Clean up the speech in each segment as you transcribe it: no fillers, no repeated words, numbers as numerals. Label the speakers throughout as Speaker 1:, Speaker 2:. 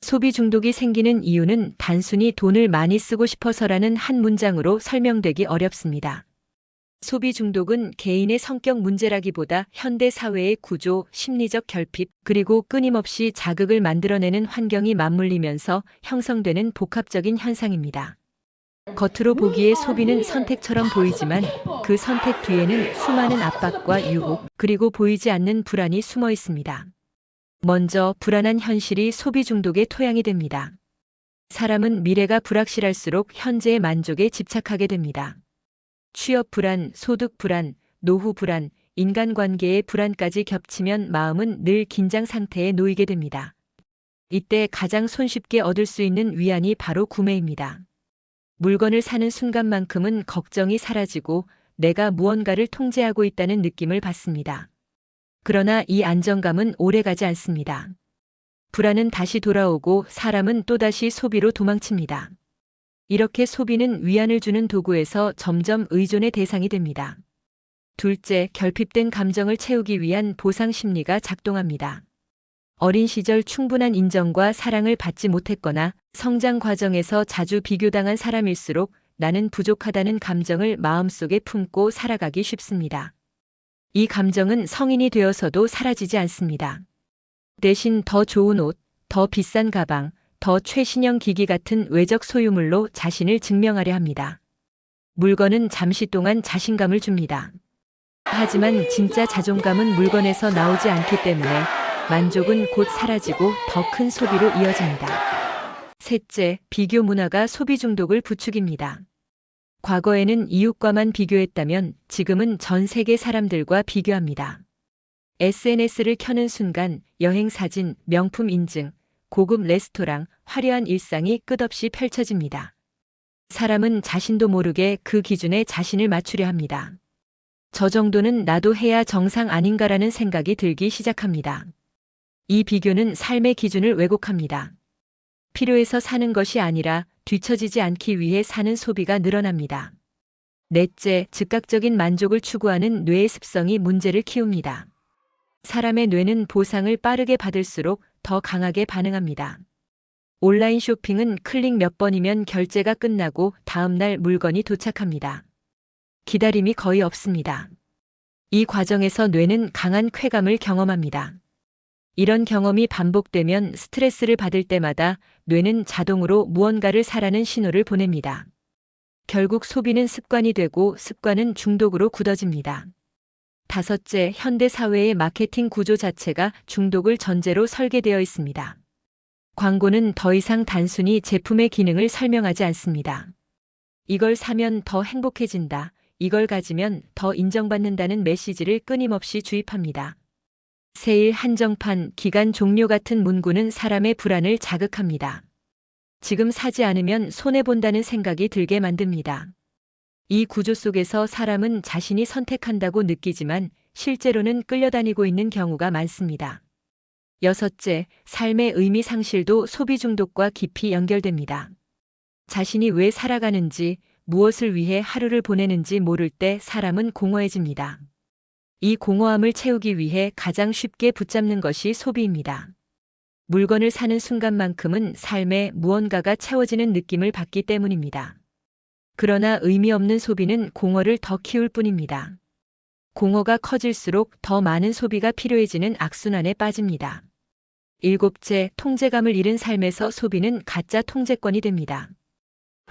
Speaker 1: 소비 중독이 생기는 이유는 단순히 돈을 많이 쓰고 싶어서라는 한 문장으로 설명되기 어렵습니다. 소비 중독은 개인의 성격 문제라기보다 현대 사회의 구조, 심리적 결핍, 그리고 끊임없이 자극을 만들어내는 환경이 맞물리면서 형성되는 복합적인 현상입니다. 겉으로 보기에 소비는 선택처럼 보이지만 그 선택 뒤에는 수많은 압박과 유혹, 그리고 보이지 않는 불안이 숨어 있습니다. 먼저 불안한 현실이 소비 중독의 토양이 됩니다. 사람은 미래가 불확실할수록 현재의 만족에 집착하게 됩니다. 취업 불안, 소득 불안, 노후 불안, 인간관계의 불안까지 겹치면 마음은 늘 긴장 상태에 놓이게 됩니다. 이때 가장 손쉽게 얻을 수 있는 위안이 바로 구매입니다. 물건을 사는 순간만큼은 걱정이 사라지고 내가 무언가를 통제하고 있다는 느낌을 받습니다. 그러나 이 안정감은 오래가지 않습니다. 불안은 다시 돌아오고 사람은 또다시 소비로 도망칩니다. 이렇게 소비는 위안을 주는 도구에서 점점 의존의 대상이 됩니다. 둘째, 결핍된 감정을 채우기 위한 보상 심리가 작동합니다. 어린 시절 충분한 인정과 사랑을 받지 못했거나 성장 과정에서 자주 비교당한 사람일수록 나는 부족하다는 감정을 마음속에 품고 살아가기 쉽습니다. 이 감정은 성인이 되어서도 사라지지 않습니다. 대신 더 좋은 옷, 더 비싼 가방, 더 최신형 기기 같은 외적 소유물로 자신을 증명하려 합니다. 물건은 잠시 동안 자신감을 줍니다. 하지만 진짜 자존감은 물건에서 나오지 않기 때문에 만족은 곧 사라지고 더 큰 소비로 이어집니다. 셋째, 비교 문화가 소비 중독을 부추깁니다. 과거에는 이웃과만 비교했다면 지금은 전 세계 사람들과 비교합니다. SNS를 켜는 순간 여행 사진, 명품 인증, 고급 레스토랑, 화려한 일상이 끝없이 펼쳐집니다. 사람은 자신도 모르게 그 기준에 자신을 맞추려 합니다. 저 정도는 나도 해야 정상 아닌가라는 생각이 들기 시작합니다. 이 비교는 삶의 기준을 왜곡합니다. 필요해서 사는 것이 아니라 뒤처지지 않기 위해 사는 소비가 늘어납니다. 넷째, 즉각적인 만족을 추구하는 뇌의 습성이 문제를 키웁니다. 사람의 뇌는 보상을 빠르게 받을수록 더 강하게 반응합니다. 온라인 쇼핑은 클릭 몇 번이면 결제가 끝나고 다음날 물건이 도착합니다. 기다림이 거의 없습니다. 이 과정에서 뇌는 강한 쾌감을 경험합니다. 이런 경험이 반복되면 스트레스를 받을 때마다 뇌는 자동으로 무언가를 사라는 신호를 보냅니다. 결국 소비는 습관이 되고 습관은 중독으로 굳어집니다. 다섯째, 현대 사회의 마케팅 구조 자체가 중독을 전제로 설계되어 있습니다. 광고는 더 이상 단순히 제품의 기능을 설명하지 않습니다. 이걸 사면 더 행복해진다. 이걸 가지면 더 인정받는다는 메시지를 끊임없이 주입합니다. 세일 한정판, 기간 종료 같은 문구는 사람의 불안을 자극합니다. 지금 사지 않으면 손해본다는 생각이 들게 만듭니다. 이 구조 속에서 사람은 자신이 선택한다고 느끼지만 실제로는 끌려다니고 있는 경우가 많습니다. 여섯째, 삶의 의미 상실도 소비 중독과 깊이 연결됩니다. 자신이 왜 살아가는지, 무엇을 위해 하루를 보내는지 모를 때 사람은 공허해집니다. 이 공허함을 채우기 위해 가장 쉽게 붙잡는 것이 소비입니다. 물건을 사는 순간만큼은 삶에 무언가가 채워지는 느낌을 받기 때문입니다. 그러나 의미 없는 소비는 공허를 더 키울 뿐입니다. 공허가 커질수록 더 많은 소비가 필요해지는 악순환에 빠집니다. 일곱째, 통제감을 잃은 삶에서 소비는 가짜 통제권이 됩니다.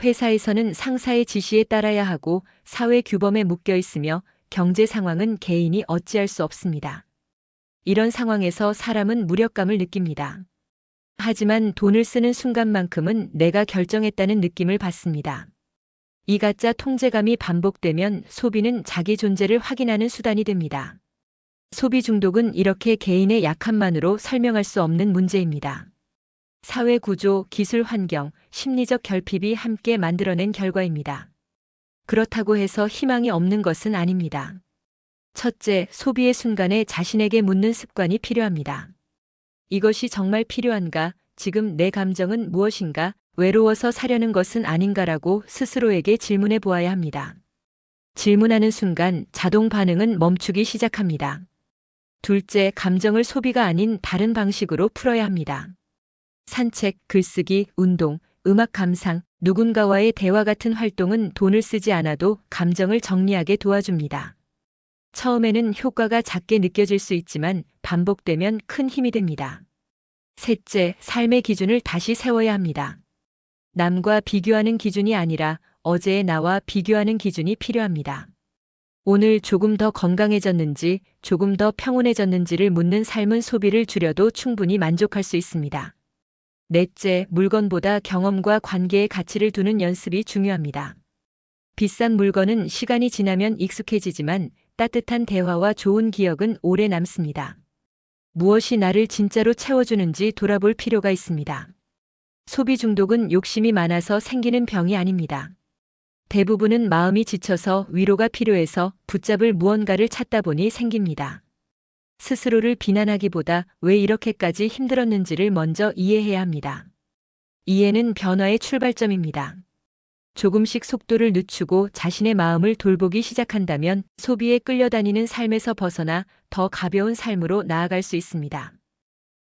Speaker 1: 회사에서는 상사의 지시에 따라야 하고 사회 규범에 묶여 있으며 경제 상황은 개인이 어찌할 수 없습니다. 이런 상황에서 사람은 무력감을 느낍니다. 하지만 돈을 쓰는 순간만큼은 내가 결정했다는 느낌을 받습니다. 이 가짜 통제감이 반복되면 소비는 자기 존재를 확인하는 수단이 됩니다. 소비 중독은 이렇게 개인의 약함만으로 설명할 수 없는 문제입니다. 사회 구조, 기술 환경, 심리적 결핍이 함께 만들어낸 결과입니다. 그렇다고 해서 희망이 없는 것은 아닙니다. 첫째, 소비의 순간에 자신에게 묻는 습관이 필요합니다. 이것이 정말 필요한가? 지금 내 감정은 무엇인가? 외로워서 사려는 것은 아닌가라고 스스로에게 질문해 보아야 합니다. 질문하는 순간 자동 반응은 멈추기 시작합니다. 둘째, 감정을 소비가 아닌 다른 방식으로 풀어야 합니다. 산책, 글쓰기, 운동, 음악 감상, 누군가와의 대화 같은 활동은 돈을 쓰지 않아도 감정을 정리하게 도와줍니다. 처음에는 효과가 작게 느껴질 수 있지만 반복되면 큰 힘이 됩니다. 셋째, 삶의 기준을 다시 세워야 합니다. 남과 비교하는 기준이 아니라 어제의 나와 비교하는 기준이 필요합니다. 오늘 조금 더 건강해졌는지, 조금 더 평온해졌는지를 묻는 삶은 소비를 줄여도 충분히 만족할 수 있습니다. 넷째, 물건보다 경험과 관계의 가치를 두는 연습이 중요합니다. 비싼 물건은 시간이 지나면 익숙해지지만 따뜻한 대화와 좋은 기억은 오래 남습니다. 무엇이 나를 진짜로 채워주는지 돌아볼 필요가 있습니다. 소비 중독은 욕심이 많아서 생기는 병이 아닙니다. 대부분은 마음이 지쳐서 위로가 필요해서 붙잡을 무언가를 찾다 보니 생깁니다. 스스로를 비난하기보다 왜 이렇게까지 힘들었는지를 먼저 이해해야 합니다. 이해는 변화의 출발점입니다. 조금씩 속도를 늦추고 자신의 마음을 돌보기 시작한다면 소비에 끌려다니는 삶에서 벗어나 더 가벼운 삶으로 나아갈 수 있습니다.